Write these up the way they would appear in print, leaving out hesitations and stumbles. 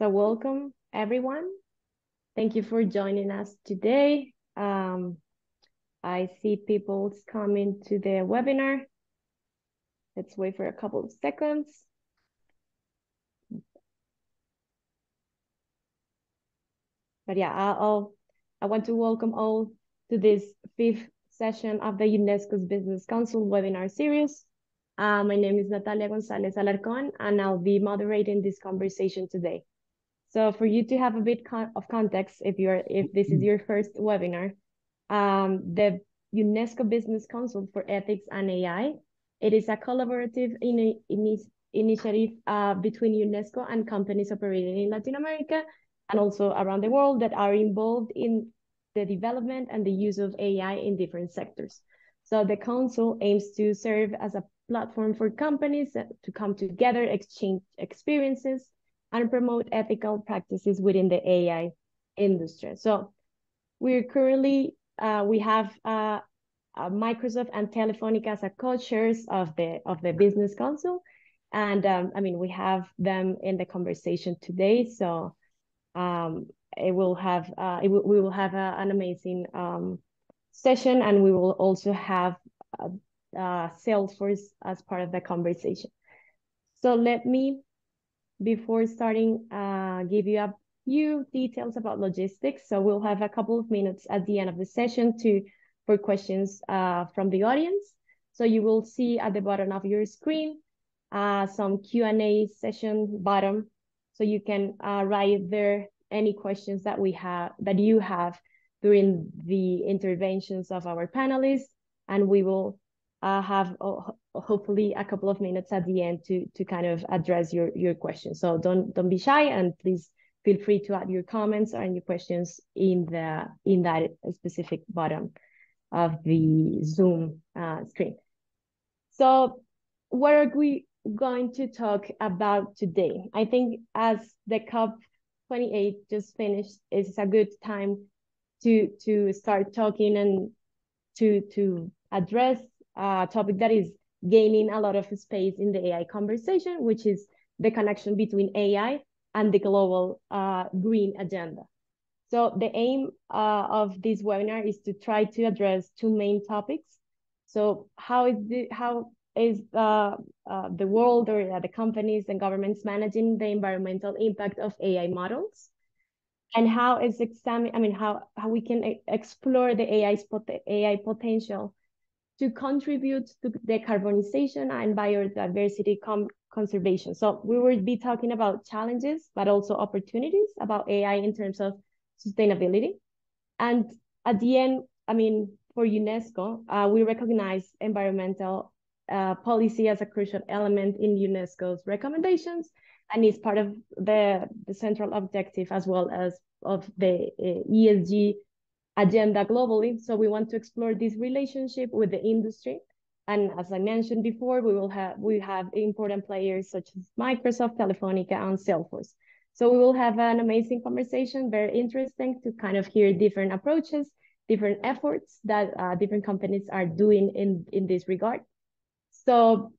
So welcome everyone. Thank you for joining us today. I see people coming to the webinar. Let's wait for a couple of seconds. But yeah, I want to welcome all to this fifth session of the UNESCO's Business Council webinar series. My name is Natalia Gonzalez Alarcón, and I'll be moderating this conversation today. So for you to have a bit of context, if this is your first webinar, the UNESCO Business Council for Ethics and AI, it is a collaborative initiative between UNESCO and companies operating in Latin America and also around the world that are involved in the development and the use of AI in different sectors. So the council aims to serve as a platform for companies to come together, exchange experiences, and promote ethical practices within the AI industry. So we're currently, we have Microsoft and Telefonica as co-chairs of the Business Council. And I mean, we have them in the conversation today. So we will have an amazing session, and we will also have Salesforce as part of the conversation. So let me, before starting, give you a few details about logistics. So we'll have a couple of minutes at the end of the session for questions from the audience. So you will see at the bottom of your screen some Q&A session bottom, so you can write there any questions that you have during the interventions of our panelists, and we will have hopefully a couple of minutes at the end to kind of address your questions. So don't be shy, and please feel free to add your comments and your questions in that specific bottom of the Zoom screen. So what are we going to talk about today? I think as the COP28 just finished, it's a good time to start talking and to address a topic that is gaining a lot of space in the AI conversation, which is the connection between AI and the global green agenda. So the aim of this webinar is to try to address two main topics. So how is the world or the companies and governments managing the environmental impact of AI models? And how we can explore the AI potential to contribute to decarbonization and biodiversity conservation. So we will be talking about challenges, but also opportunities about AI in terms of sustainability. And at the end, I mean, for UNESCO, we recognize environmental policy as a crucial element in UNESCO's recommendations, and is part of the central objective as well as of the ESG agenda globally. So we want to explore this relationship with the industry. And as I mentioned before, we have important players such as Microsoft, Telefonica, and Salesforce. So we will have an amazing conversation, very interesting to kind of hear different approaches, different efforts that different companies are doing in this regard. So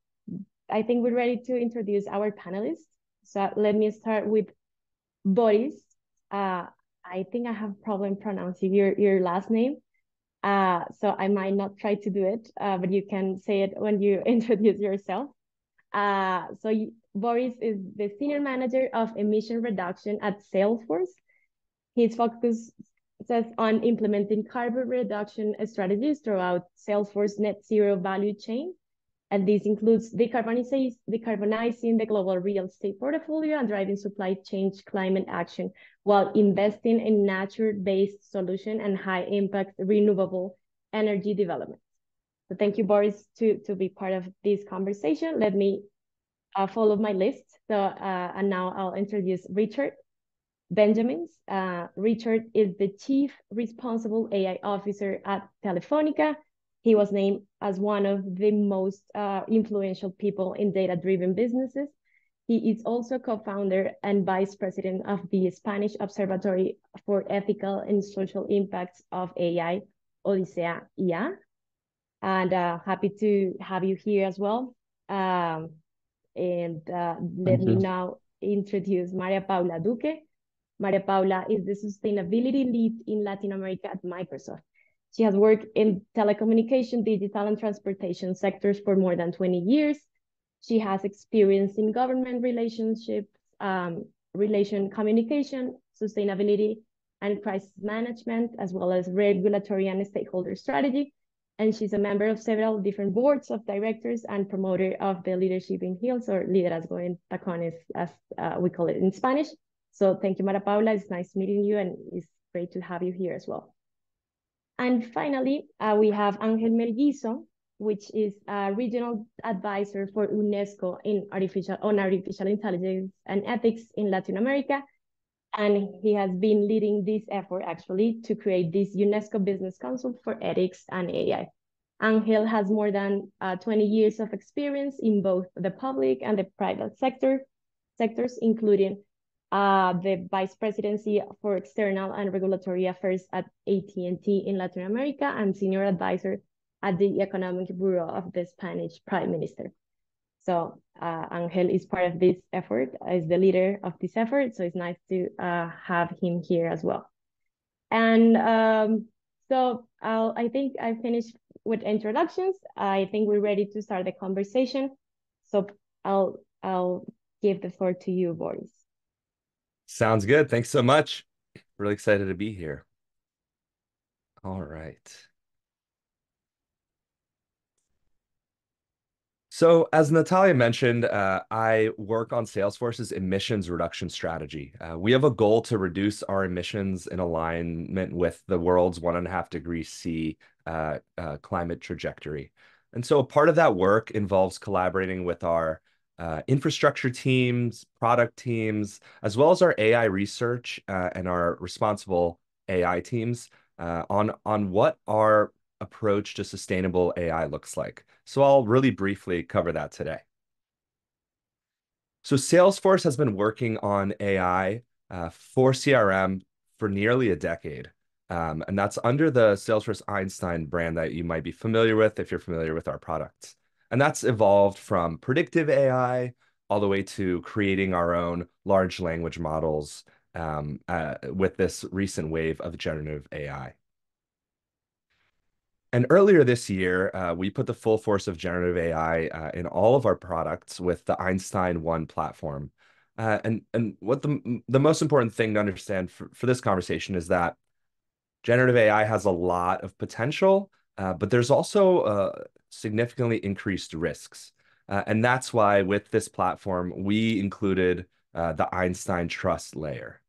I think we're ready to introduce our panelists. So let me start with Boris. I think I have a problem pronouncing your last name. So I might not try to do it, but you can say it when you introduce yourself. Boris is the Senior Manager of Emission Reduction at Salesforce. His focus is on implementing carbon reduction strategies throughout Salesforce net zero value chain. And this includes decarbonizing the global real estate portfolio and driving supply chain climate action while investing in nature-based solution and high-impact renewable energy development. So thank you, Boris, to be part of this conversation. Let me follow my list. And now I'll introduce Richard Benjamins. Richard is the Chief Responsible AI Officer at Telefonica. He was named as one of the most influential people in data-driven businesses. He is also co-founder and vice president of the Spanish Observatory for Ethical and Social Impacts of AI, Odisea IA. And happy to have you here as well. Let me now introduce Maria Paula Duque. Maria Paula is the sustainability lead in Latin America at Microsoft. She has worked in telecommunication, digital, and transportation sectors for more than 20 years. She has experience in government relationships, relation communication, sustainability, and crisis management, as well as regulatory and stakeholder strategy. And she's a member of several different boards of directors and promoter of the Leadership in Heels, or Liderazgo en Tacones, as we call it in Spanish. So thank you, Mara Paula. It's nice meeting you, and it's great to have you here as well. And finally, we have Angel Melguizo, which is a regional advisor for UNESCO on artificial intelligence and ethics in Latin America. And he has been leading this effort actually to create this UNESCO Business Council for Ethics and AI. Angel has more than 20 years of experience in both the public and the private sectors, including the Vice Presidency for External and Regulatory Affairs at AT&T in Latin America and Senior Advisor at the Economic Bureau of the Spanish Prime Minister. So Angel is part of this effort, is the leader of this effort. So it's nice to have him here as well. And I think I finished with introductions. I think we're ready to start the conversation. So I'll give the floor to you, Boris. Sounds good. Thanks so much. Really excited to be here. All right. So as Natalia mentioned, I work on Salesforce's emissions reduction strategy. We have a goal to reduce our emissions in alignment with the world's 1.5 degrees C climate trajectory. And so part of that work involves collaborating with our infrastructure teams, product teams, as well as our AI research and our responsible AI teams on what our approach to sustainable AI looks like. So I'll really briefly cover that today. So Salesforce has been working on AI for CRM for nearly a decade. And that's under the Salesforce Einstein brand that you might be familiar with if you're familiar with our products. And that's evolved from predictive AI all the way to creating our own large language models with this recent wave of generative AI. And earlier this year, we put the full force of generative AI in all of our products with the Einstein 1 platform. And what the most important thing to understand for this conversation is that generative AI has a lot of potential, but there's also significantly increased risks. And that's why with this platform, we included the Einstein trust layer.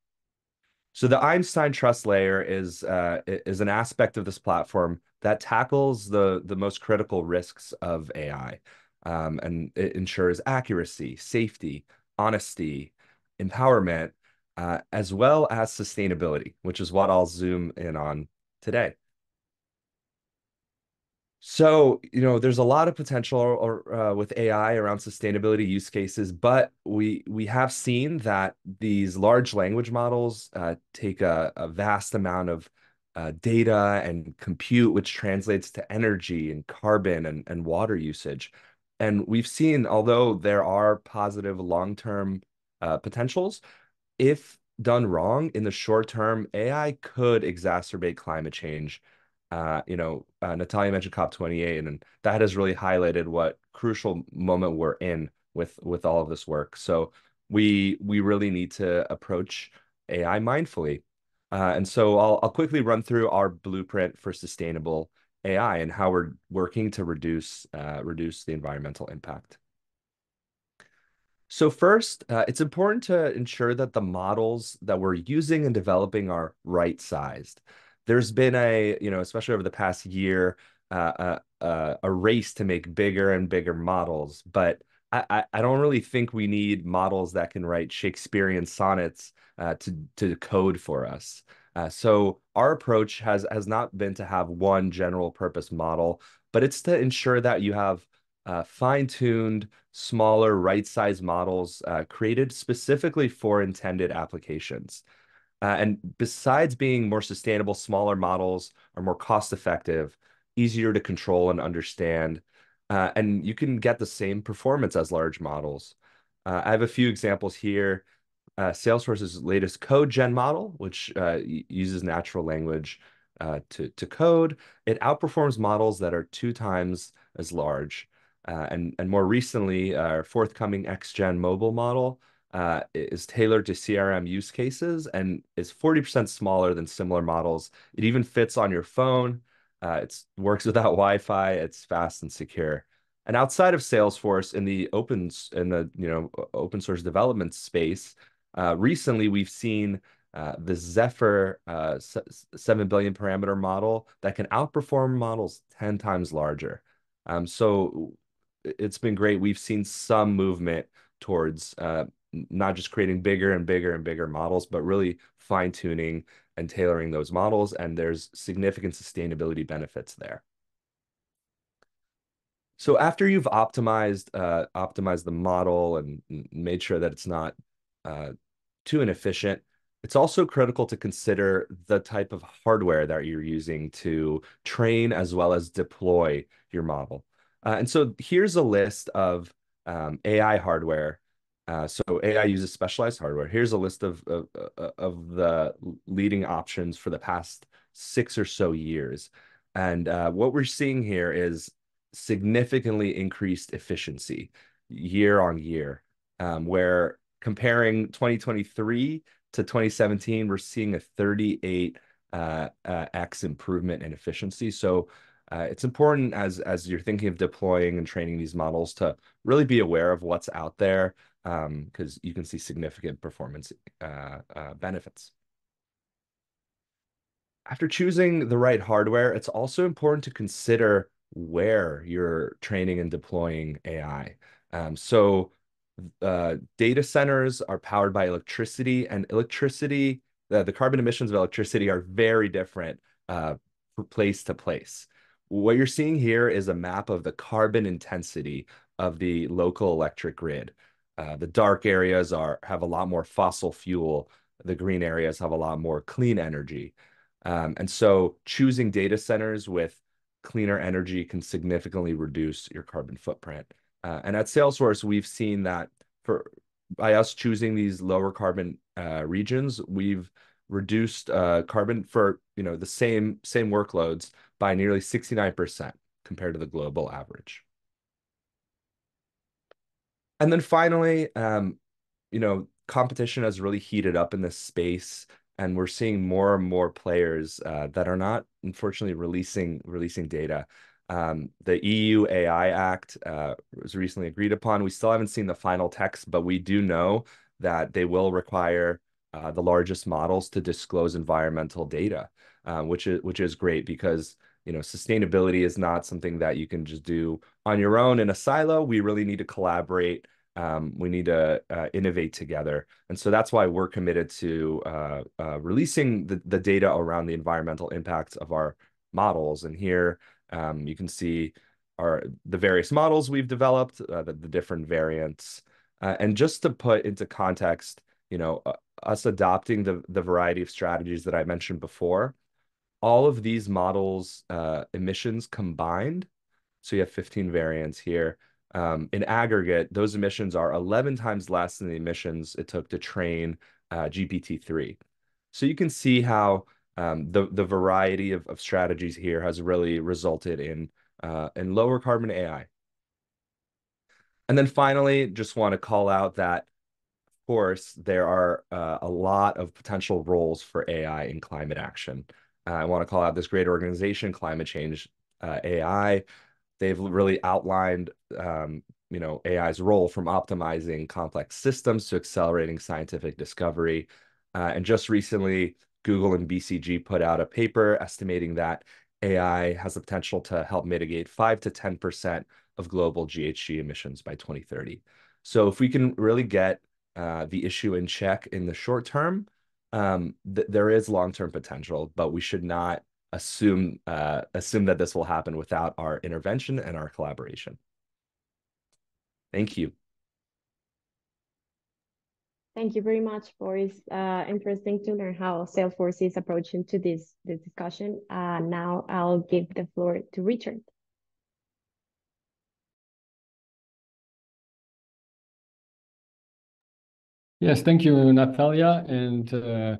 So the Einstein trust layer is an aspect of this platform that tackles the most critical risks of AI. And it ensures accuracy, safety, honesty, empowerment, as well as sustainability, which is what I'll zoom in on today. So, there's a lot of potential with AI around sustainability use cases, but we have seen that these large language models take a vast amount of data and compute, which translates to energy and carbon and water usage. And we've seen, although there are positive long-term potentials, if done wrong in the short term, AI could exacerbate climate change. Natalia mentioned COP28, and that has really highlighted what crucial moment we're in with all of this work. So we really need to approach AI mindfully. And so I'll quickly run through our blueprint for sustainable AI and how we're working to reduce the environmental impact. So first, it's important to ensure that the models that we're using and developing are right-sized. There's been especially over the past year, a race to make bigger and bigger models, but I don't really think we need models that can write Shakespearean sonnets to code for us. So our approach has not been to have one general purpose model, but it's to ensure that you have fine-tuned, smaller, right-sized models created specifically for intended applications. And besides being more sustainable, smaller models are more cost-effective, easier to control and understand, and you can get the same performance as large models. I have a few examples here. Salesforce's latest code gen model, which uses natural language to code, it outperforms models that are 2 times as large. And more recently, our forthcoming X-Gen mobile model is tailored to CRM use cases and is 40% smaller than similar models. It even fits on your phone. It works without Wi-Fi. It's fast and secure. And outside of Salesforce, in the open source development space, recently we've seen the Zephyr 7 billion parameter model that can outperform models 10 times larger. So it's been great. We've seen some movement towards not just creating bigger and bigger and bigger models, but really fine-tuning and tailoring those models. And there's significant sustainability benefits there. So after you've optimized the model and made sure that it's not uh, too inefficient, it's also critical to consider the type of hardware that you're using to train as well as deploy your model. And so here's a list of AI hardware. So AI uses specialized hardware. Here's a list of the leading options for the past 6 or so years. And what we're seeing here is significantly increased efficiency year on year, where comparing 2023 to 2017, we're seeing a 38 x improvement in efficiency. So it's important as you're thinking of deploying and training these models to really be aware of what's out there, because you can see significant performance benefits. After choosing the right hardware, it's also important to consider where you're training and deploying AI. Data centers are powered by electricity, and the carbon emissions of electricity are very different from place to place. What you're seeing here is a map of the carbon intensity of the local electric grid. The dark areas have a lot more fossil fuel. The green areas have a lot more clean energy. And so choosing data centers with cleaner energy can significantly reduce your carbon footprint. And at Salesforce, we've seen that by us choosing these lower carbon regions, we've reduced carbon for the same workloads by nearly 69% compared to the global average. And then finally, competition has really heated up in this space, and we're seeing more and more players that are not, unfortunately, releasing data. The EU AI Act was recently agreed upon. We still haven't seen the final text, but we do know that they will require the largest models to disclose environmental data, which is great because sustainability is not something that you can just do on your own in a silo. We really need to collaborate. We need to innovate together. And so that's why we're committed to releasing the data around the environmental impacts of our models. And here you can see the various models we've developed, the different variants. And just to put into context, us adopting the variety of strategies that I mentioned before, all of these models emissions combined, so you have 15 variants here. In aggregate, those emissions are 11 times less than the emissions it took to train GPT-3. So you can see how the variety of strategies here has really resulted in lower carbon AI. And then finally, just want to call out that course, there are a lot of potential roles for AI in climate action. I want to call out this great organization, Climate Change AI. They've really outlined, AI's role from optimizing complex systems to accelerating scientific discovery. And just recently, Google and BCG put out a paper estimating that AI has the potential to help mitigate 5 to 10% of global GHG emissions by 2030. So if we can really get the issue in check in the short term, there is long-term potential, but we should not assume that this will happen without our intervention and our collaboration. Thank you. Thank you very much, Boris. Interesting to learn how Salesforce is approaching to this discussion. Now I'll give the floor to Richard. Yes, thank you, Natalia. And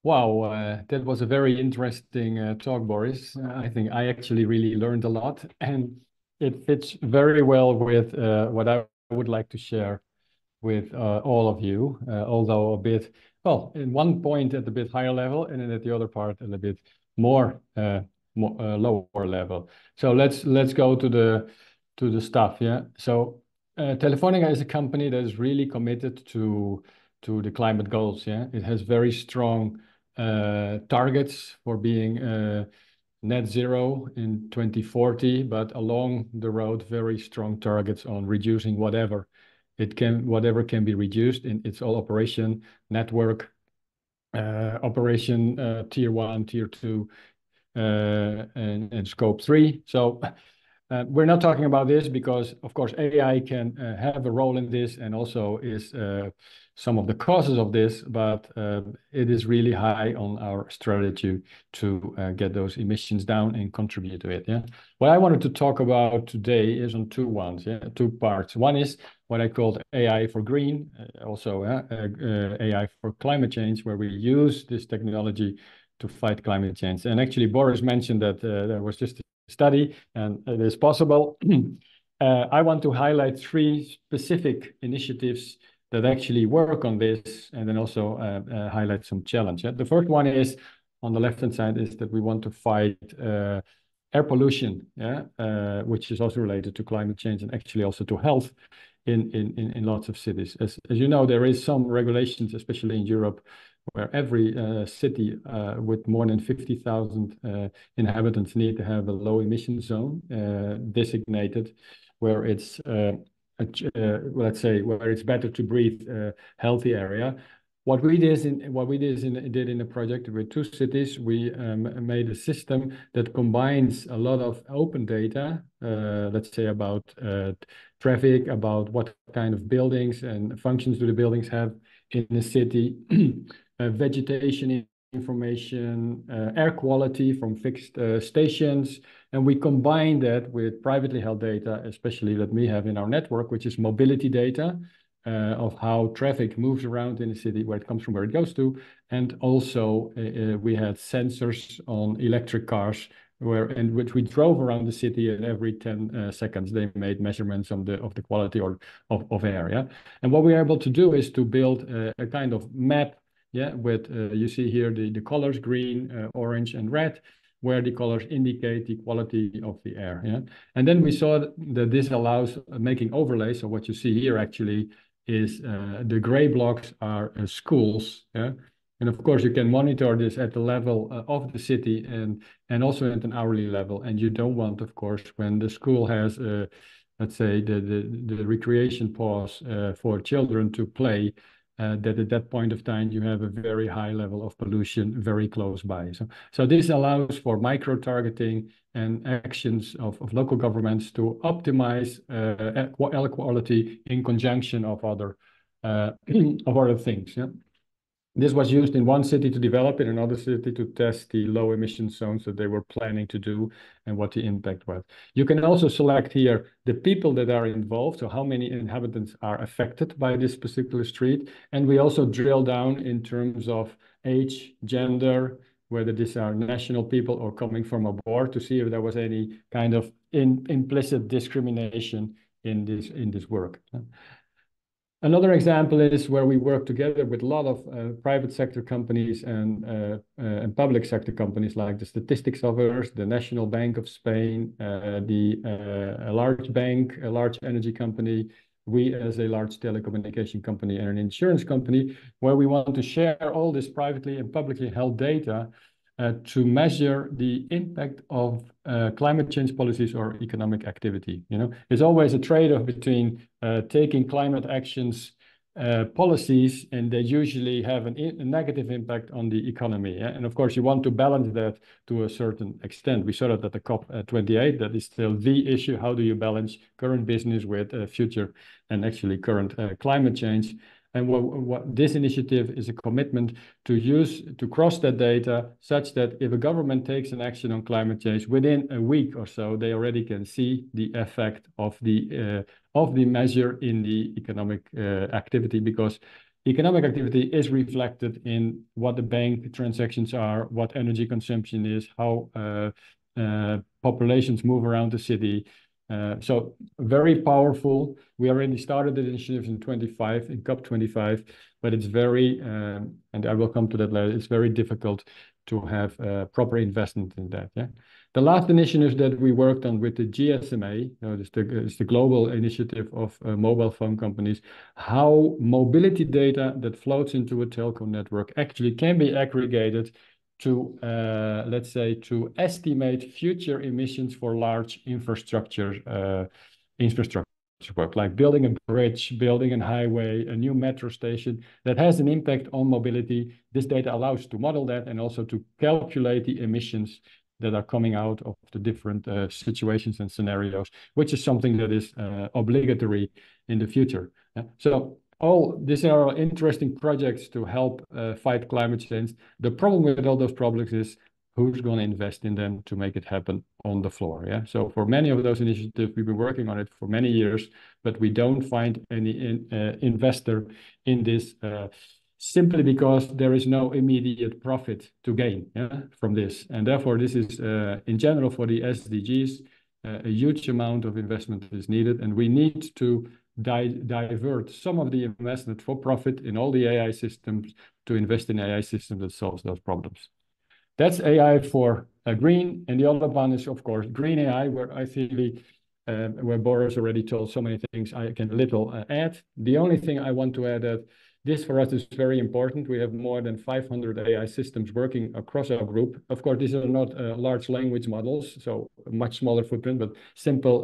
wow, that was a very interesting talk, Boris. I think I actually really learned a lot, and it fits very well with what I would like to share with all of you, although a bit, well, in one point at a bit higher level, and then at the other part at a bit more, lower level. So let's go to the stuff. Yeah. So Telefonica is a company that is really committed to the climate goals. Yeah. It has very strong targets for being net zero in 2040, but along the road, very strong targets on reducing whatever can be reduced in its all operation network, operation tier one, tier two, and scope three. So we're not talking about this because, of course, AI can have a role in this and also is some of the causes of this, but it is really high on our strategy to get those emissions down and contribute to it. Yeah. What I wanted to talk about today is on two parts. One is what I called AI for green, also AI for climate change, where we use this technology to fight climate change. And actually, Boris mentioned that there was just study, and it is possible. I want to highlight three specific initiatives that actually work on this, and then also highlight some challenge. The first one is on the left-hand side is that we want to fight air pollution, which is also related to climate change and actually also to health in lots of cities. As you know, there is some regulations, especially in Europe, where every city with more than 50,000 inhabitants need to have a low emission zone designated, where it's let's say where it's better to breathe healthy area. What we did in a project with two cities, we made a system that combines a lot of open data, let's say about traffic, about what kind of buildings and functions do the buildings have in the city, vegetation information, air quality from fixed stations, and we combine that with privately held data, especially that we have in our network, which is mobility data of how traffic moves around in the city, where it comes from, where it goes to, and also we had sensors on electric cars which we drove around the city, and every 10 seconds they made measurements of the quality of air. Yeah? And what we are able to do is to build a kind of map, with you see here the colors green, orange, and red, where the colors indicate the quality of the air. Yeah? And then we saw that this allows making overlays. So what you see here actually is the gray blocks are schools. Yeah? And of course, you can monitor this at the level of the city and also at an hourly level. And you don't want, of course, when the school has, let's say, the recreation pause for children to play, that at that point of time you have a very high level of pollution very close by. So this allows for micro-targeting and actions of local governments to optimize air quality in conjunction of other things. Yeah? This was used in one city to develop, in another city to test the low emission zones that they were planning to do and what the impact was. You can also select here the people that are involved, so how many inhabitants are affected by this particular street. And we also drill down in terms of age, gender, whether these are national people or coming from abroad, to see if there was any kind of implicit discrimination in this work. Another example is where we work together with a lot of private sector companies and public sector companies, like the statistics office, the National Bank of Spain, a large bank, a large energy company, we as a large telecommunication company and an insurance company, where we want to share all this privately and publicly held data to measure the impact of climate change policies or economic activity. There's always a trade-off between taking climate actions policies, and they usually have a negative impact on the economy. Yeah? And of course, you want to balance that to a certain extent. We saw that at the COP28, that is still the issue. How do you balance current business with future and actually current climate change? And what this initiative is a commitment to cross that data such that if a government takes an action on climate change, within a week or so, they already can see the effect of the measure in the economic activity. Because economic activity is reflected in what the bank transactions are, what energy consumption is, how populations move around the city. So very powerful. We already started the initiatives in 25, in COP25, but it's very, and I will come to that later, it's very difficult to have proper investment in that. Yeah. The last initiative that we worked on with the GSMA, it's the global initiative of mobile phone companies, how mobility data that floats into a telco network actually can be aggregated to, let's say, to estimate future emissions for large infrastructure work, like building a bridge, building a highway, a new metro station that has an impact on mobility. This data allows to model that and also to calculate the emissions that are coming out of the different situations and scenarios, which is something that is obligatory in the future. So all these are interesting projects to help fight climate change. The problem with all those projects is who's going to invest in them to make it happen on the floor. Yeah. So for many of those initiatives, we've been working on it for many years, but we don't find any investor in this simply because there is no immediate profit to gain from this. And therefore, this is in general for the SDGs, a huge amount of investment is needed. And we need to divert some of the investment for profit in all the AI systems to invest in AI systems that solves those problems. That's AI for green. And the other one is, of course, green AI, where I think where Boris already told so many things, I can little add. The only thing I want to add that this for us is very important. We have more than 500 AI systems working across our group. Of course, these are not large language models, so a much smaller footprint, but simple,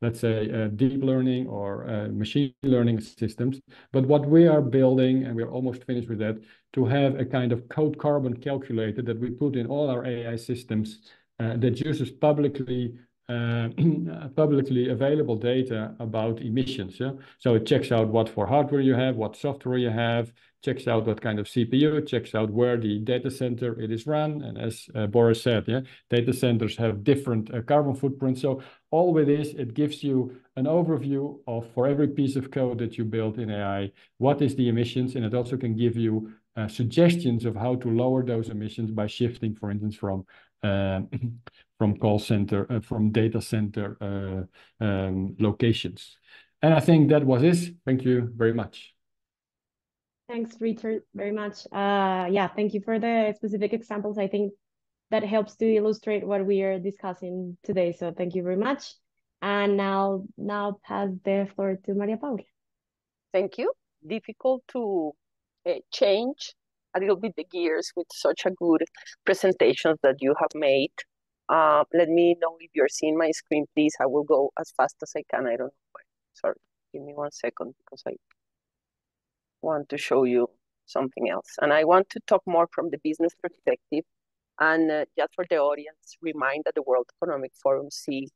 let's say, deep learning or machine learning systems. But what we are building, and we're almost finished with that, to have a kind of code carbon calculator that we put in all our AI systems that uses publicly available data about emissions. Yeah? So it checks out what for hardware you have, what software you have, checks out what kind of CPU, checks out where the data center it is run. And as Boris said, yeah, data centers have different carbon footprints. So all with this, it gives you an overview of, for every piece of code that you build in AI, what is the emissions, and it also can give you suggestions of how to lower those emissions by shifting, for instance, from call center, from data center locations. And I think that was it. Thank you very much. Thanks, Richard, very much. Yeah, thank you for the specific examples. I think that helps to illustrate what we are discussing today. So thank you very much. And now pass the floor to Maria Paula. Thank you. Difficult to change a little bit the gears with such a good presentation that you have made. Let me know if you're seeing my screen, please. I will go as fast as I can. I don't know why. Sorry, give me 1 second because I want to show you something else. And I want to talk more from the business perspective. And just for the audience, remind that the World Economic Forum sees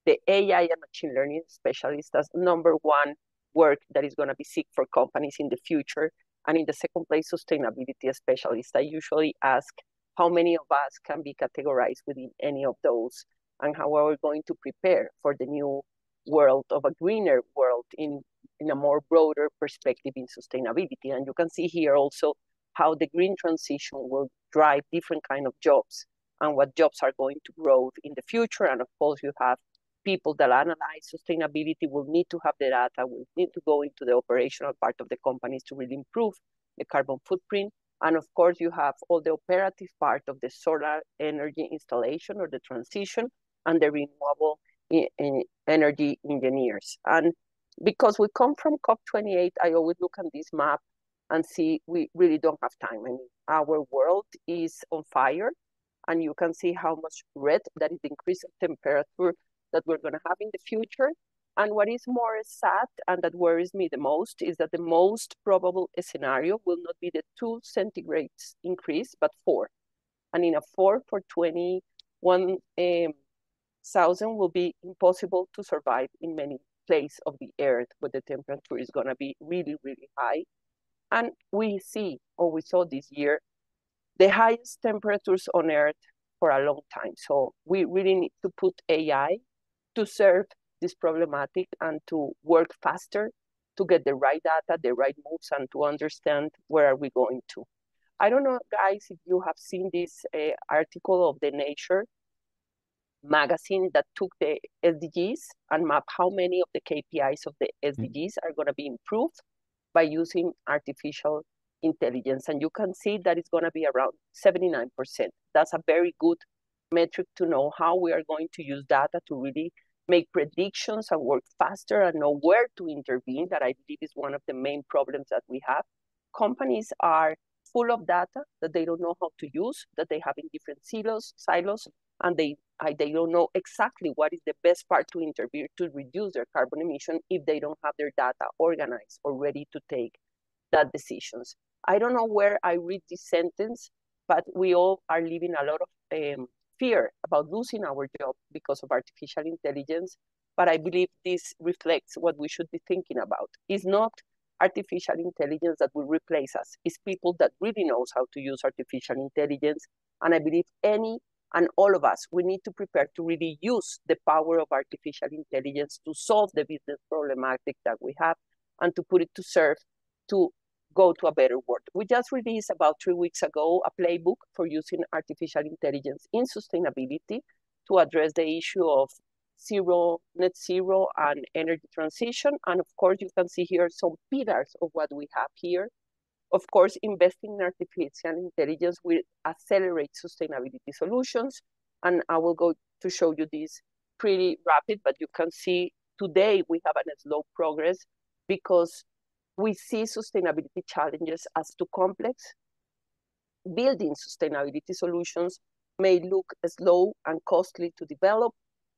the AI and machine learning specialist as #1 work that is going to be seek for companies in the future. And in the second place, sustainability specialist. I usually ask how many of us can be categorized within any of those, and how are we going to prepare for the new world of a greener world in a more broader perspective in sustainability. And you can see here also how the green transition will drive different kind of jobs and what jobs are going to grow in the future. And of course, you have people that analyze sustainability will need to have the data, will need to go into the operational part of the companies to really improve the carbon footprint. And of course, you have all the operative part of the solar energy installation or the transition and the renewable energy engineers. And because we come from COP28, I always look at this map and see we really don't have time. I mean, our world is on fire, and you can see how much red that is the increase of temperature that we're going to have in the future. And what is more sad and that worries me the most is that the most probable scenario will not be the 2 centigrades increase, but 4. And in a 4 for 21,000 will be impossible to survive in many places of the earth where the temperature is going to be really, really high. And we saw this year the highest temperatures on earth for a long time. So we really need to put AI to serve this problematic and to work faster to get the right data, the right moves, and to understand where are we going to. I don't know, guys, if you have seen this article of the Nature magazine that took the SDGs and mapped how many of the KPIs of the SDGs are going to be improved by using artificial intelligence. And you can see that it's going to be around 79%. That's a very good metric to know how we are going to use data to really make predictions and work faster and know where to intervene. That I believe is one of the main problems that we have. Companies are full of data that they don't know how to use, that they have in different silos, and they don't know exactly what is the best part to intervene to reduce their carbon emission if they don't have their data organized or ready to take that decisions. I don't know where I read this sentence, but we all are living a lot of fear about losing our job because of artificial intelligence. But I believe this reflects what we should be thinking about. It's not artificial intelligence that will replace us. It's people that really knows how to use artificial intelligence. And I believe any and all of us, we need to prepare to really use the power of artificial intelligence to solve the business problematic that we have and to put it to serve to go to a better world. We just released about 3 weeks ago a playbook for using artificial intelligence in sustainability to address the issue of net zero and energy transition. And of course, you can see here some pillars of what we have here. Of course, investing in artificial intelligence will accelerate sustainability solutions. And I will go to show you this pretty rapid, but you can see today we have a slow progress because we see sustainability challenges as too complex. Building sustainability solutions may look slow and costly to develop,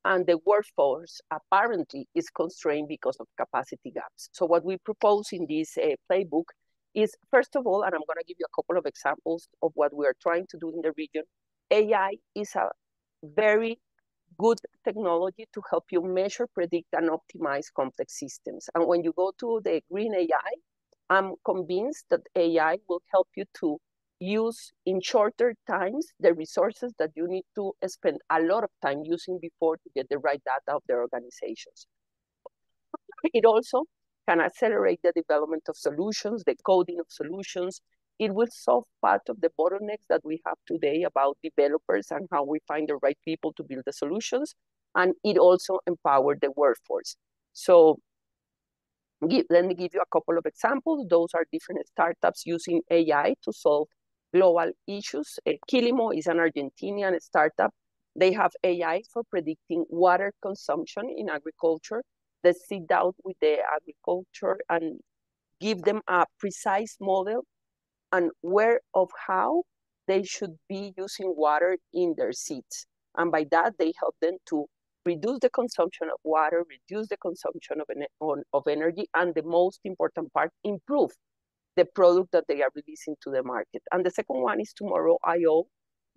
and the workforce apparently is constrained because of capacity gaps. So what we propose in this playbook is, first of all, and I'm going to give you a couple of examples of what we are trying to do in the region, AI is a very good technology to help you measure, predict, and optimize complex systems. And when you go to the green AI, I'm convinced that AI will help you to use in shorter times the resources that you need to spend a lot of time using before to get the right data of their organizations. It also can accelerate the development of solutions, the coding of solutions. It will solve part of the bottlenecks that we have today about developers and how we find the right people to build the solutions. And it also empowered the workforce. So let me give you a couple of examples. Those are different startups using AI to solve global issues. Quilimo is an Argentinian startup. They have AI for predicting water consumption in agriculture. They sit down with the agriculture and give them a precise model and where of how they should be using water in their seeds. And by that, they help them to reduce the consumption of water, reduce the consumption of energy, and the most important part, improve the product that they are releasing to the market. And the second one is Tomorrow.io,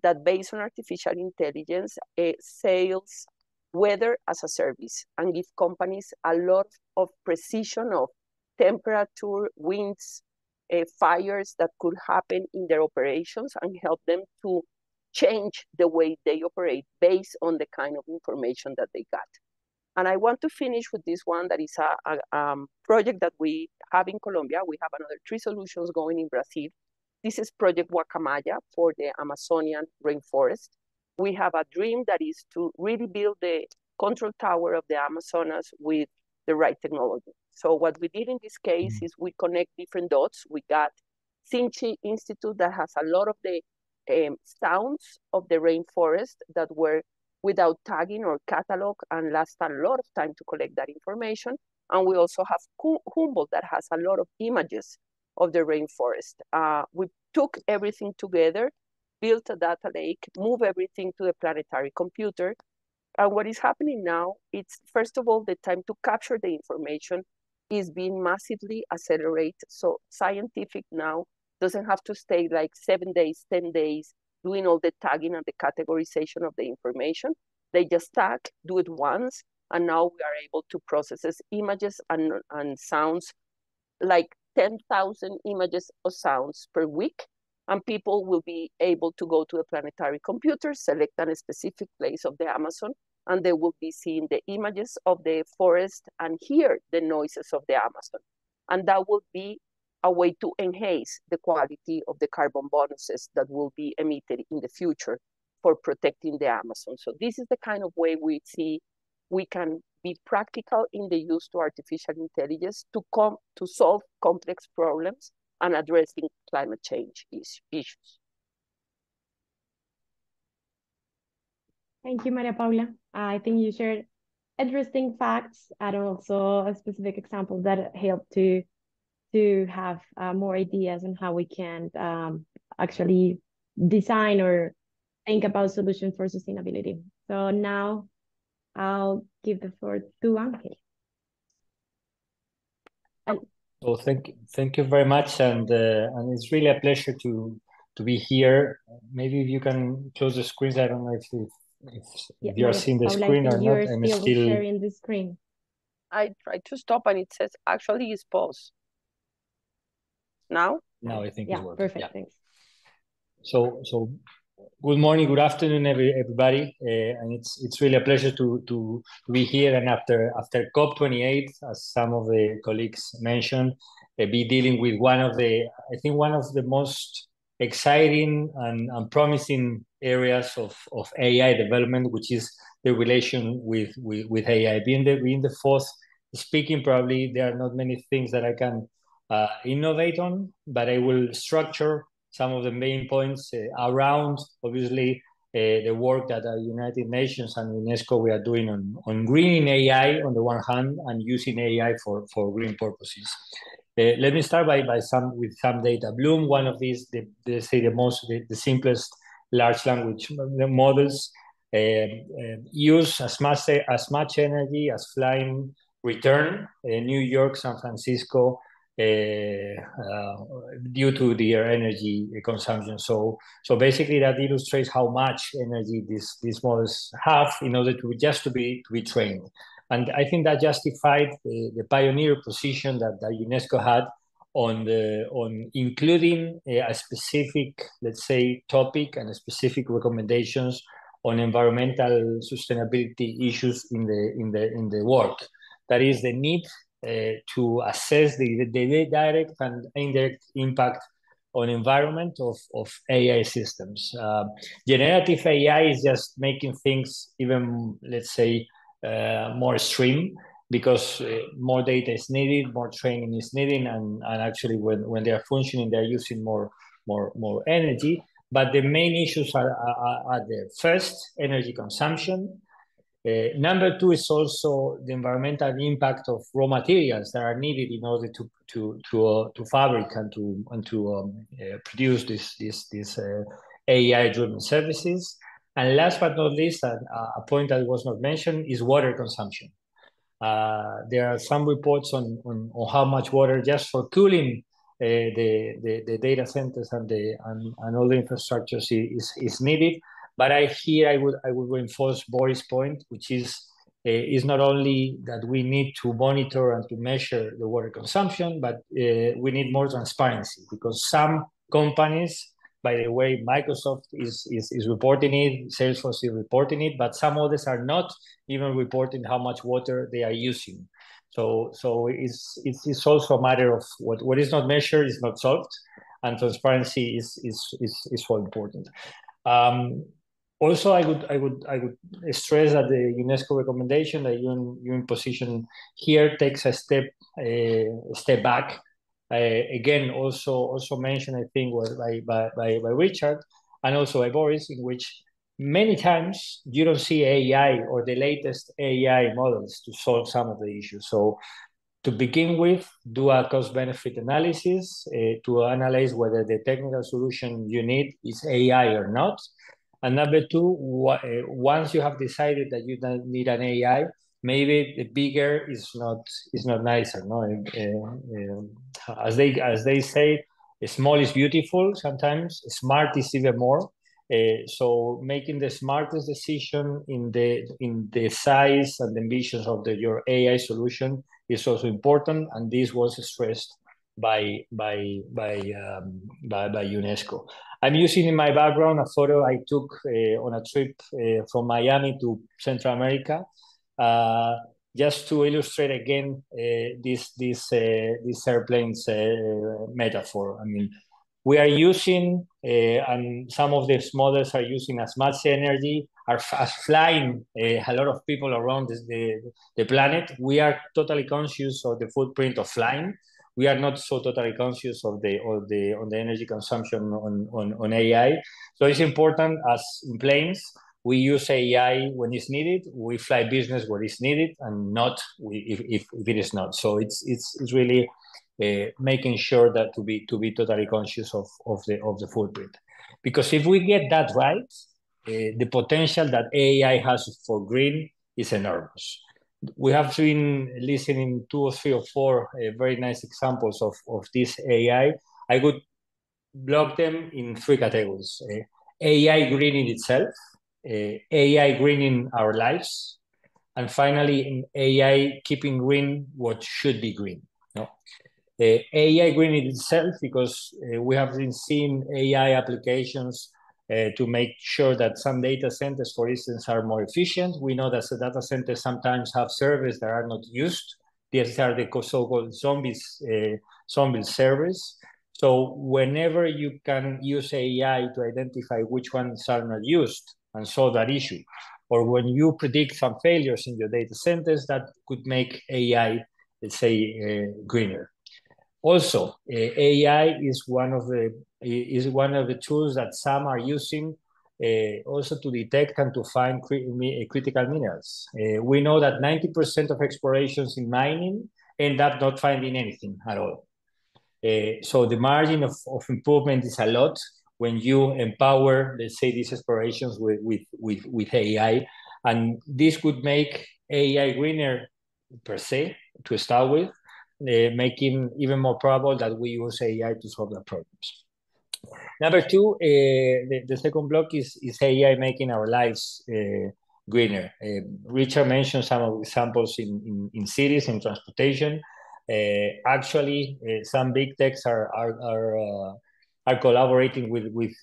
that based on artificial intelligence, sells weather as a service and give companies a lot of precision of temperature, winds, fires that could happen in their operations and help them to change the way they operate based on the kind of information that they got. And I want to finish with this one that is a project that we have in Colombia. We have another 3 solutions going in Brazil. This is Project Guacamaya for the Amazonian rainforest. We have a dream that is to really build the control tower of the Amazonas with the right technology. So what we did in this case is we connect different dots. We got Sinchi Institute that has a lot of the sounds of the rainforest that were without tagging or catalog and last a lot of time to collect that information. And we also have Humboldt that has a lot of images of the rainforest. We took everything together, built a data lake, move everything to the planetary computer. And what is happening now, it's first of all, the time to capture the information is being massively accelerated. So scientific now doesn't have to stay like 7 days, 10 days, doing all the tagging and the categorization of the information. They just tag, do it once, and now we are able to process images and sounds, like 10,000 images or sounds per week. And people will be able to go to the planetary computer, select a specific place of the Amazon, and they will be seeing the images of the forest and hear the noises of the Amazon. And that will be a way to enhance the quality of the carbon bonuses that will be emitted in the future for protecting the Amazon. So this is the kind of way we see we can be practical in the use to artificial intelligence to solve complex problems and addressing climate change issues. Thank you, Maria Paula. I think you shared interesting facts and also specific examples that help to have more ideas on how we can actually design or think about solutions for sustainability. So now I'll give the floor to Ángel. So thank you very much, and it's really a pleasure to be here. Maybe if you can close the screens. I don't know if you are seeing the screen or not. You're still sharing the screen. I tried to stop and it says actually it's paused. Now? Now I think Yeah, it's working. perfect. Yeah. Thanks. So good morning, good afternoon, everybody, and it's really a pleasure to be here. And after COP28, as some of the colleagues mentioned, be dealing with one of the most exciting and promising areas of AI development, which is the relation with AI. Being the fourth speaking, probably there are not many things that I can innovate on, but I will structure some of the main points around, obviously, the work that the United Nations and UNESCO we are doing on greening AI on the one hand and using AI for green purposes. Let me start with some data. Bloom, one of these, the simplest large language models, use as much energy as flying return New York, San Francisco, due to their energy consumption. So basically that illustrates how much energy these models have in order to be trained. And I think that justified the pioneer position that UNESCO had on including a specific, let's say, topic and specific recommendations on environmental sustainability issues in the work. That is the need to assess the direct and indirect impact on environment of AI systems. Generative AI is just making things even, let's say, more extreme, because more data is needed, more training is needed, and actually when they are functioning, they're using more energy. But the main issues are there. First, energy consumption. Number two is also the environmental impact of raw materials that are needed in order to fabric and to produce these AI-driven services. And last but not least, a point that was not mentioned is water consumption. There are some reports on how much water just for cooling the data centers and all the infrastructures is needed. But I would reinforce Boris' point, which is not only that we need to monitor and to measure the water consumption, but we need more transparency, because some companies, by the way, Microsoft is reporting it, Salesforce is reporting it, but some others are not even reporting how much water they are using. So it's also a matter of what is not measured is not solved, and transparency is so important. Also, I would stress that the UNESCO recommendation that UN position here takes a step back. Again, also mentioned, I think, by Richard and also by Boris, in which many times you don't see AI or the latest AI models to solve some of the issues. So to begin with, do a cost-benefit analysis to analyze whether the technical solution you need is AI or not. And number two, once you have decided that you don't need an AI, maybe the bigger is not nicer. No, as they say, small is beautiful. Sometimes smart is even more. So making the smartest decision in the size and the ambitions of your AI solution is also important, and this was stressed by UNESCO. I'm using in my background a photo I took on a trip from Miami to Central America. just to illustrate again this airplanes metaphor. I mean, we are using, and some of these models are using as much energy as flying a lot of people around the planet. We are totally conscious of the footprint of flying. We are not so totally conscious of the energy consumption on AI. So it's important, as in planes, we use AI when it's needed. We fly business where it's needed, and not if it is not. So it's really making sure that to be totally conscious of the footprint, because if we get that right, the potential that AI has for green is enormous. We have been listening 2 or 3 or 4 very nice examples of this AI. I would block them in 3 categories: AI greening itself, AI greening our lives, and finally AI keeping green what should be green. No? AI greening itself, because we have been seeing AI applications to make sure that some data centers, for instance, are more efficient. We know that the data centers sometimes have servers that are not used. These are the so-called zombie servers. So whenever you can use AI to identify which ones are not used and solve that issue, or when you predict some failures in your data centers, that could make AI, let's say, greener. Also, AI is one of the tools that some are using also to detect and to find critical minerals. We know that 90% of explorations in mining end up not finding anything at all. So the margin of improvement is a lot when you empower, let's say, these explorations with AI, and this could make AI greener per se to start with, making even more probable that we use AI to solve the problems. Number 2, the second block is AI making our lives greener. Richard mentioned some of the examples in cities and transportation. Actually, some big techs are collaborating with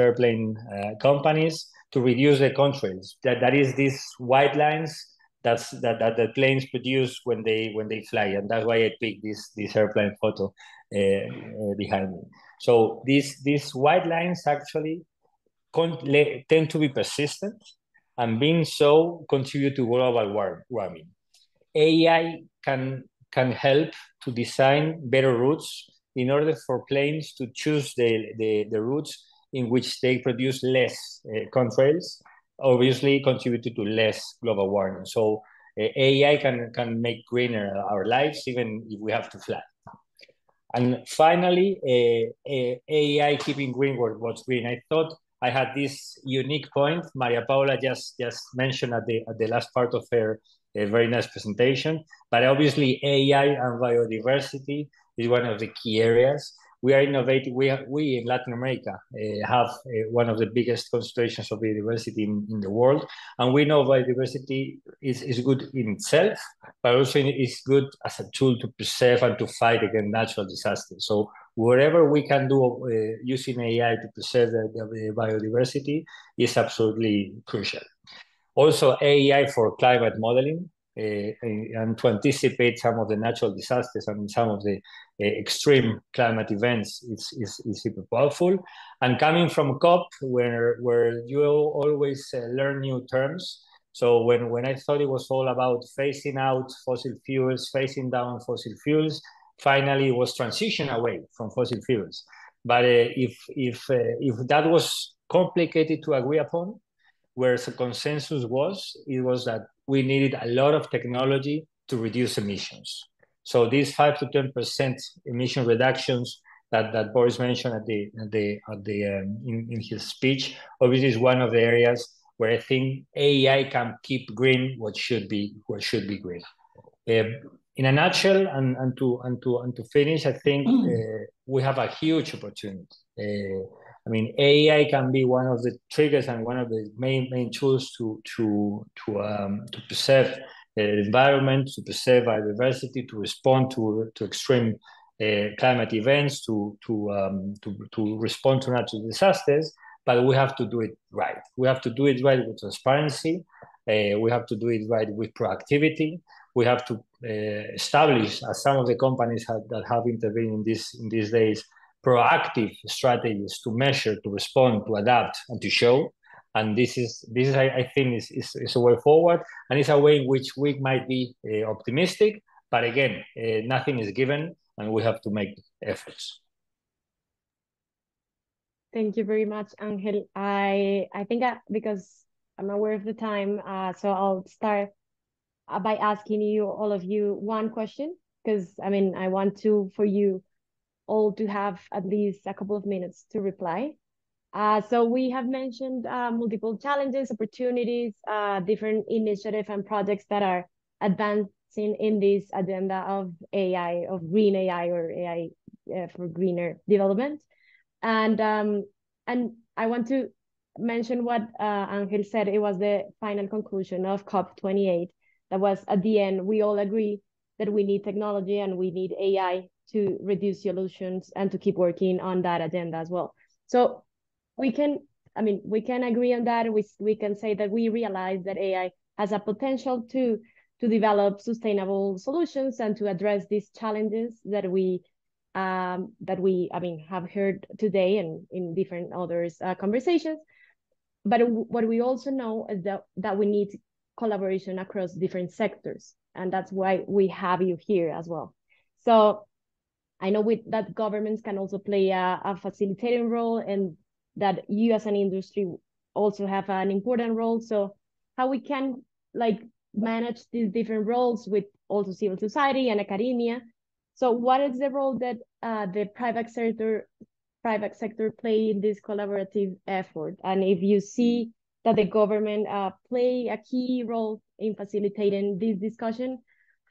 airplane companies to reduce the contrails. That is these white lines that the planes produce when they fly, and that's why I picked this airplane photo behind me. So these white lines actually tend to be persistent, and being so contribute to global warming. AI can help to design better routes in order for planes to choose the routes in which they produce less contrails, obviously contributed to less global warming. So AI can make greener our lives, even if we have to fly. And finally, AI keeping green what's green. I thought I had this unique point. Maria Paula just mentioned at the last part of her very nice presentation. But obviously, AI and biodiversity is one of the key areas. We are innovating. We in Latin America have one of the biggest concentrations of biodiversity in the world, and we know biodiversity is good in itself, but also is good as a tool to preserve and to fight against natural disasters. So whatever we can do using AI to preserve the biodiversity is absolutely crucial. Also, AI for climate modeling and to anticipate some of the natural disasters and some of the extreme climate events is super powerful. And coming from COP, where you always learn new terms. So when I thought it was all about phasing out fossil fuels, phasing down fossil fuels, finally it was transition away from fossil fuels. But if that was complicated to agree upon, where the consensus was that we needed a lot of technology to reduce emissions. So these 5 to 10% emission reductions that Boris mentioned in his speech, obviously is one of the areas where I think AI can keep green what should be green. In a nutshell, and to finish, I think we have a huge opportunity. I mean, AI can be one of the triggers and one of the main tools to preserve the environment, to preserve biodiversity, to respond to extreme climate events, to respond to natural disasters. But we have to do it right. We have to do it right with transparency. We have to do it right with proactivity. we have to establish, as some of the companies that have intervened in these days, proactive strategies to measure, to respond, to adapt, and to show. And this is I think is a way forward, and it's a way in which we might be optimistic. But again, nothing is given, and we have to make efforts. Thank you very much, Angel. I think because I'm aware of the time, so I'll start by asking you, all of you, one question, because I mean, I want for you all to have at least a couple of minutes to reply. So we have mentioned multiple challenges, opportunities, different initiatives and projects that are advancing in this agenda of AI, of green AI, or AI for greener development. And I want to mention what Angel said. It was the final conclusion of COP28. That was at the end, we all agree that we need technology and we need AI to reduce pollutions and to keep working on that agenda as well. So we can agree on that. We can say that we realize that AI has a potential to develop sustainable solutions and to address these challenges that we have heard today and in different others conversations. But what we also know is that we need collaboration across different sectors, and that's why we have you here as well. So I know that governments can also play a facilitating role, and that you as an industry also have an important role. So how we can manage these different roles with also civil society and academia. So what is the role that the private sector play in this collaborative effort? And if you see that the government play a key role in facilitating this discussion,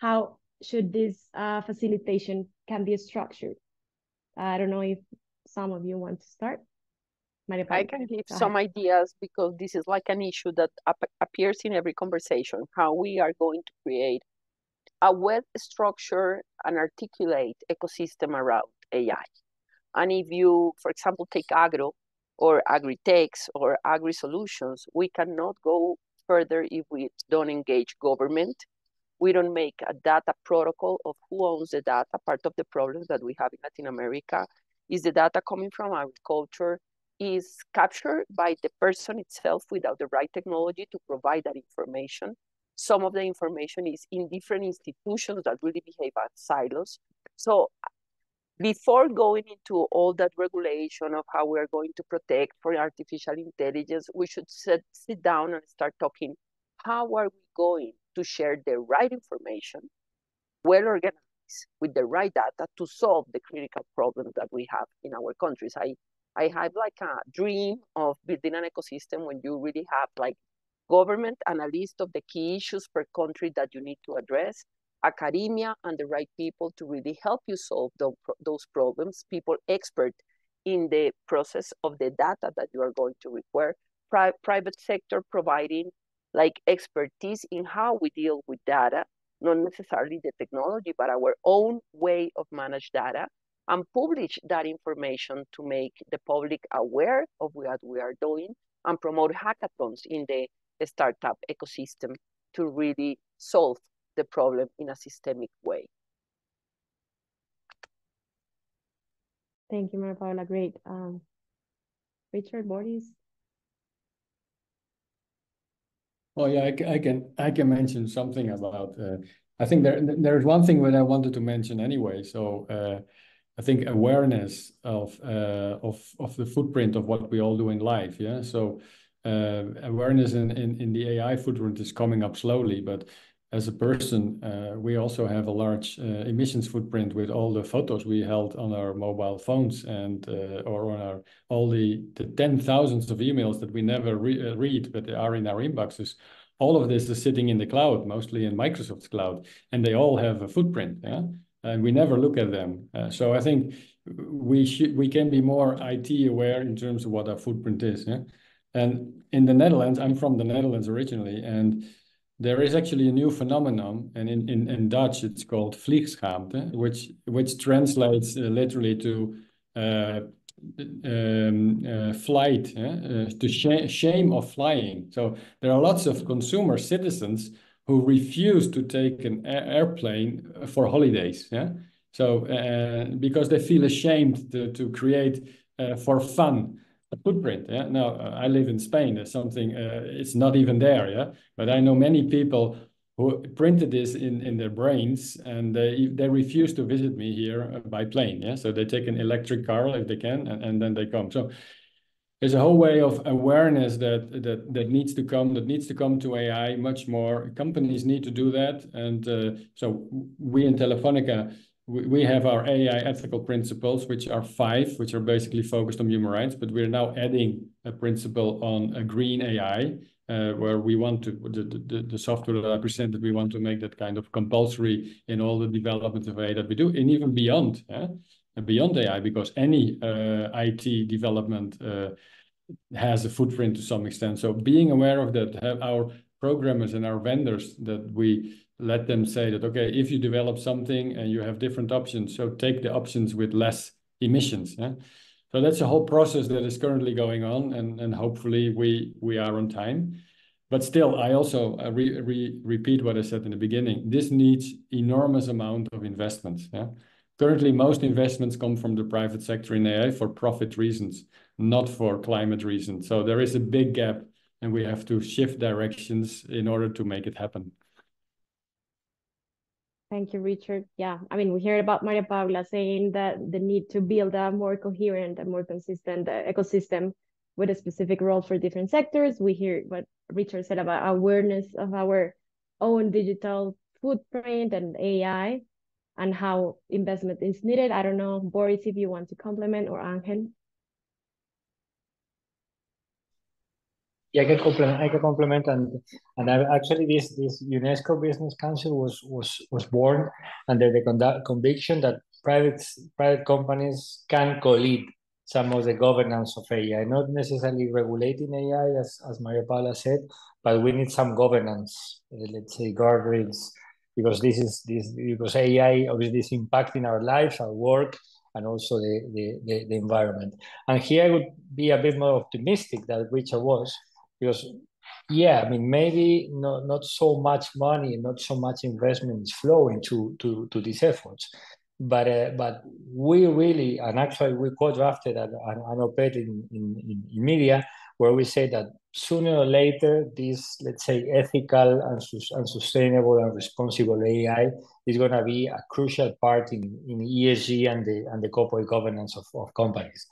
how should this facilitation can be structured? I don't know if some of you want to start. I can give some ideas, because this is like an issue that appears in every conversation, how we are going to create a well-structured and articulate ecosystem around AI. And if you, for example, take agro or agri-techs or agri-solutions, we cannot go further if we don't engage government. We don't make a data protocol of who owns the data. Part of the problems that we have in Latin America is the data coming from agriculture is captured by the person itself without the right technology to provide that information. Some of the information is in different institutions that really behave as silos. So before going into all that regulation of how we're going to protect for artificial intelligence, we should sit down and start talking, how are we going to share the right information, well organized, with the right data to solve the critical problems that we have in our countries. I have like a dream of building an ecosystem when you really have like government and a list of the key issues per country that you need to address, academia and the right people to really help you solve those problems, people expert in the process of the data that you are going to require, private sector providing like expertise in how we deal with data, not necessarily the technology, but our own way of manage data, and publish that information to make the public aware of what we are doing, and promote hackathons in the startup ecosystem to really solve the problem in a systemic way. Thank you, Maria Paula. Great. Richard, Boris? Oh yeah, I can mention something about. I think there's one thing that I wanted to mention anyway. So I think awareness of the footprint of what we all do in life. Yeah. So awareness in the AI footprint is coming up slowly, but as a person, we also have a large emissions footprint with all the photos we held on our mobile phones and or on all the 10,000s of emails that we never read, but they are in our inboxes. All of this is sitting in the cloud, mostly in Microsoft's cloud, and they all have a footprint. Yeah, and we never look at them. So I think we can be more IT aware in terms of what our footprint is. Yeah, and in the Netherlands, I'm from the Netherlands originally, and there is actually a new phenomenon, and in Dutch it's called vliegschaamte, which translates literally to flight, to shame of flying. So there are lots of consumer citizens who refuse to take an airplane for holidays. Yeah. So because they feel ashamed to create for fun a footprint. Yeah. Now I live in Spain. There's something. It's not even there. Yeah. But I know many people who printed this in their brains, and they refuse to visit me here by plane. Yeah. So they take an electric car if they can, and then they come. So there's a whole way of awareness that needs to come to AI much more. Companies need to do that, and so we in Telefonica we have our AI ethical principles, which are 5, which are basically focused on human rights. But we're now adding a principle on a green AI, where we want to the software that I presented. We want to make that kind of compulsory in all the development of AI that we do, and even beyond. Beyond AI, because any IT development has a footprint to some extent. So being aware of that, have our programmers and our vendors, that we let them say that, okay, if you develop something and you have different options, so take the options with less emissions. Yeah? So that's a whole process that is currently going on, and hopefully we are on time. But still, I also repeat what I said in the beginning. This needs enormous amount of investments. Yeah? Currently, most investments come from the private sector in AI for profit reasons, not for climate reasons. So there is a big gap, and we have to shift directions in order to make it happen. Thank you, Richard. Yeah, I mean, we heard about Maria Paula saying that the need to build a more coherent and more consistent ecosystem with a specific role for different sectors. We hear what Richard said about awareness of our own digital footprint and AI, and how investment is needed. I don't know, Boris, if you want to complement, or Angel. Yeah, I can complement, and actually this UNESCO Business Council was born under the conviction that private companies can co-lead some of the governance of AI, not necessarily regulating AI as Maria Paula said, but we need some governance, let's say guardrails, because because AI obviously is impacting our lives, our work, and also the environment. And here I would be a bit more optimistic than Richard was, because yeah, I mean, maybe not so much money, not so much investment is flowing to these efforts, but we really, and actually we co-drafted an op-ed in media where we say that sooner or later this, let's say, ethical and sustainable and responsible AI is going to be a crucial part in ESG and the corporate governance of companies.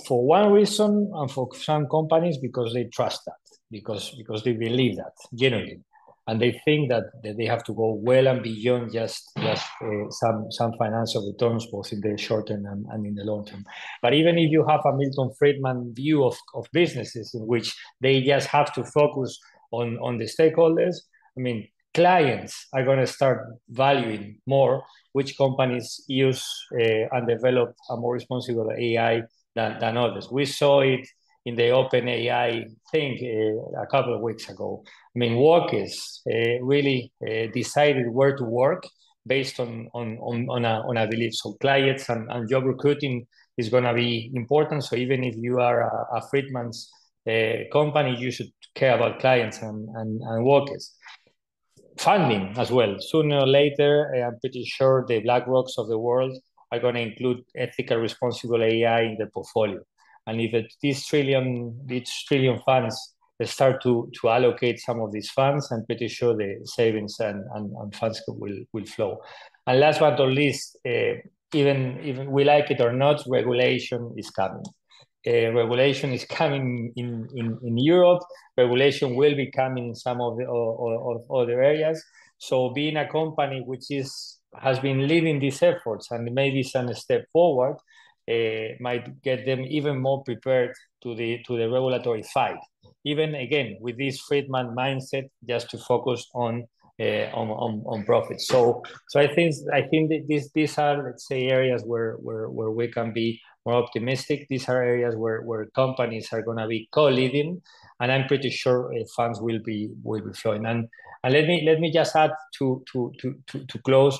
For one reason, and for some companies, because they trust that, because they believe that genuinely, and they think that they have to go well and beyond just some financial returns, both in the short term and in the long term. But even if you have a Milton Friedman view of businesses in which they just have to focus on the stakeholders, I mean, clients are going to start valuing more which companies use and develop a more responsible AI than others. We saw it in the OpenAI thing a couple of weeks ago. I mean, workers really decided where to work based on a belief. So clients and job recruiting is going to be important. So even if you are a Friedman's company, you should care about clients and workers. Funding as well. Sooner or later, I'm pretty sure the BlackRocks of the world are going to include ethical, responsible AI in their portfolio. And if these trillion funds start to allocate some of these funds, I'm pretty sure the savings and funds will flow. And last but not least, even we like it or not, regulation is coming. Regulation is coming in Europe. Regulation will be coming in some of the other areas. So being a company which has been leading these efforts and maybe some step forward might get them even more prepared to the regulatory fight. Even again with this Friedman mindset, just to focus on profits. So I think that these are, let's say, areas where we can be more optimistic. These are areas where companies are going to be co-leading, and I'm pretty sure funds will be flowing. And let me just add to close.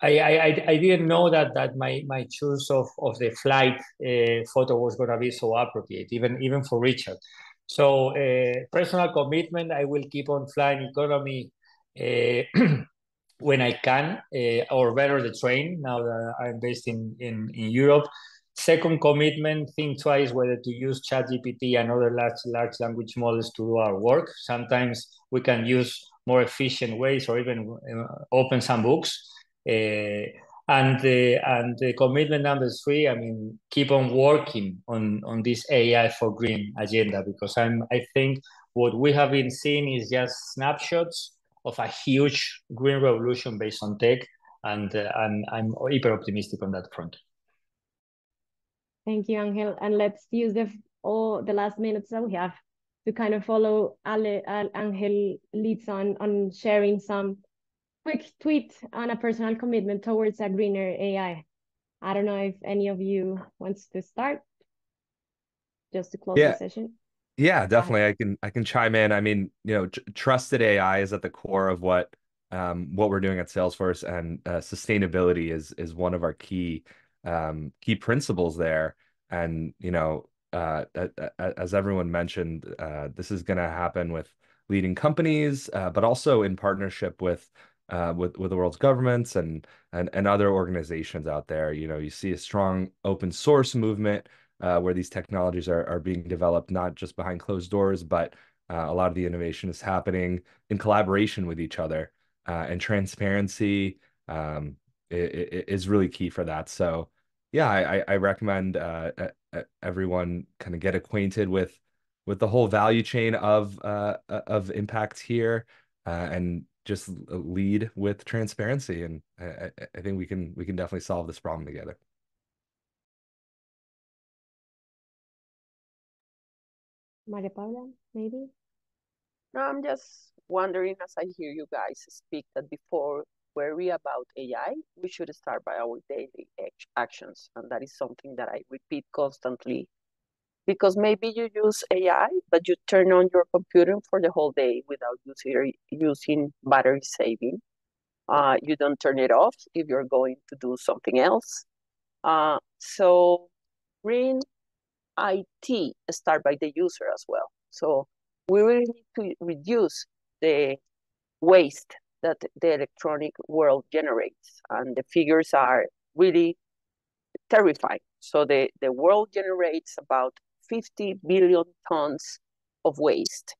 I didn't know that my choice of the flight photo was going to be so appropriate, even for Richard. So personal commitment, I will keep on flying economy when I can, or better the train now that I'm based in Europe. Second commitment, think twice whether to use ChatGPT and other large language models to do our work. Sometimes we can use more efficient ways or even open some books. And the commitment number 3, I mean, keep on working on this AI for green agenda, because I think what we have been seeing is just snapshots of a huge green revolution based on tech, and I'm hyper optimistic on that front. Thank you, Angel. And let's use all the last minutes that we have to kind of follow Angel leads on sharing some quick tweet on a personal commitment towards a greener AI. I don't know if any of you wants to start just to close the session. Yeah, definitely. I can chime in. I mean, trusted AI is at the core of what we're doing at Salesforce, and sustainability is one of our key principles there. And as everyone mentioned, this is going to happen with leading companies, but also in partnership with the world's governments and other organizations out there. You see a strong open source movement where these technologies are being developed not just behind closed doors, but a lot of the innovation is happening in collaboration with each other, and transparency is really key for that. So yeah, I recommend everyone kind of get acquainted with the whole value chain of impact here, and just lead with transparency. And I think we can definitely solve this problem together. Maria Paula, maybe? No, I'm just wondering, as I hear you guys speak, that before worry about AI, we should start by our daily actions. And that is something that I repeat constantly, because maybe you use AI, but you turn on your computer for the whole day without using battery saving. You don't turn it off if you're going to do something else. So green IT start by the user as well. So we really need to reduce the waste that the electronic world generates. And the figures are really terrifying. So the world generates about 50 billion tons of waste.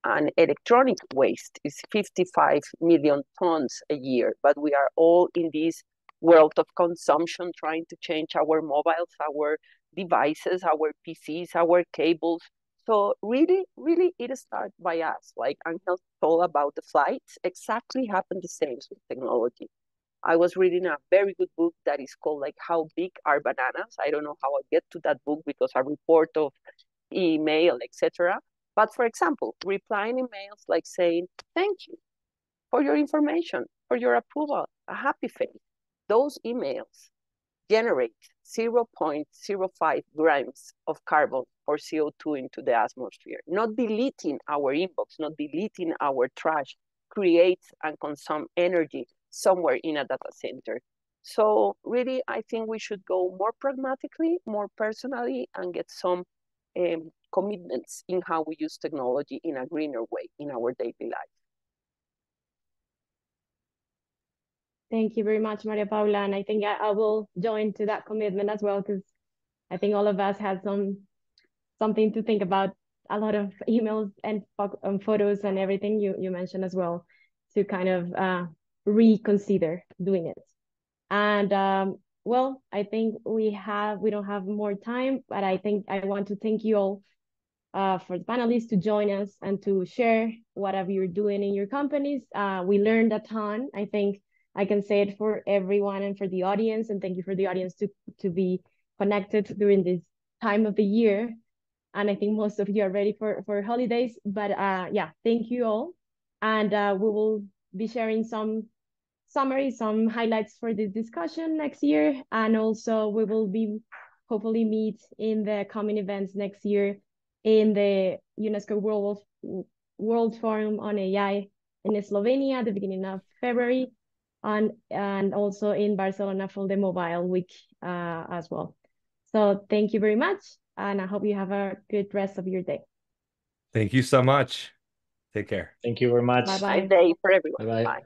And electronic waste is 55 million tons a year. But we are all in this world of consumption, trying to change our mobiles, our devices, our PCs, our cables. So really, really, it starts by us. Like Angel told about the flights, exactly happened the same with technology. I was reading a very good book that is called like How Big Are Bananas? I don't know how I get to that book because a report of email, etc. But for example, replying emails like saying, thank you for your information, for your approval, a happy face. Those emails generate 0.05 grams of carbon or CO2 into the atmosphere. Not deleting our inbox, not deleting our trash creates and consumes energy somewhere in a data center. So really, I think we should go more pragmatically, more personally, and get some commitments in how we use technology in a greener way in our daily life. Thank you very much, Maria Paula. And I think I will join to that commitment as well, because I think all of us have something to think about. A lot of emails and photos and everything you mentioned as well, to kind of reconsider doing it. And well, I think we don't have more time, but I think I want to thank you all for the panelists to join us and to share whatever you're doing in your companies. We learned a ton. I think I can say it for everyone and for the audience, and thank you for the audience to be connected during this time of the year. And I think most of you are ready for holidays, but yeah, thank you all. And we will be sharing some summaries, some highlights for this discussion next year. And also we will be hopefully meet in the coming events next year in the UNESCO World Forum on AI in Slovenia at the beginning of February, and also in Barcelona for the Mobile Week as well. So thank you very much, and I hope you have a good rest of your day. Thank you so much. Take care. Thank you very much. Bye-bye. Nice day for everyone. Bye-bye. Bye.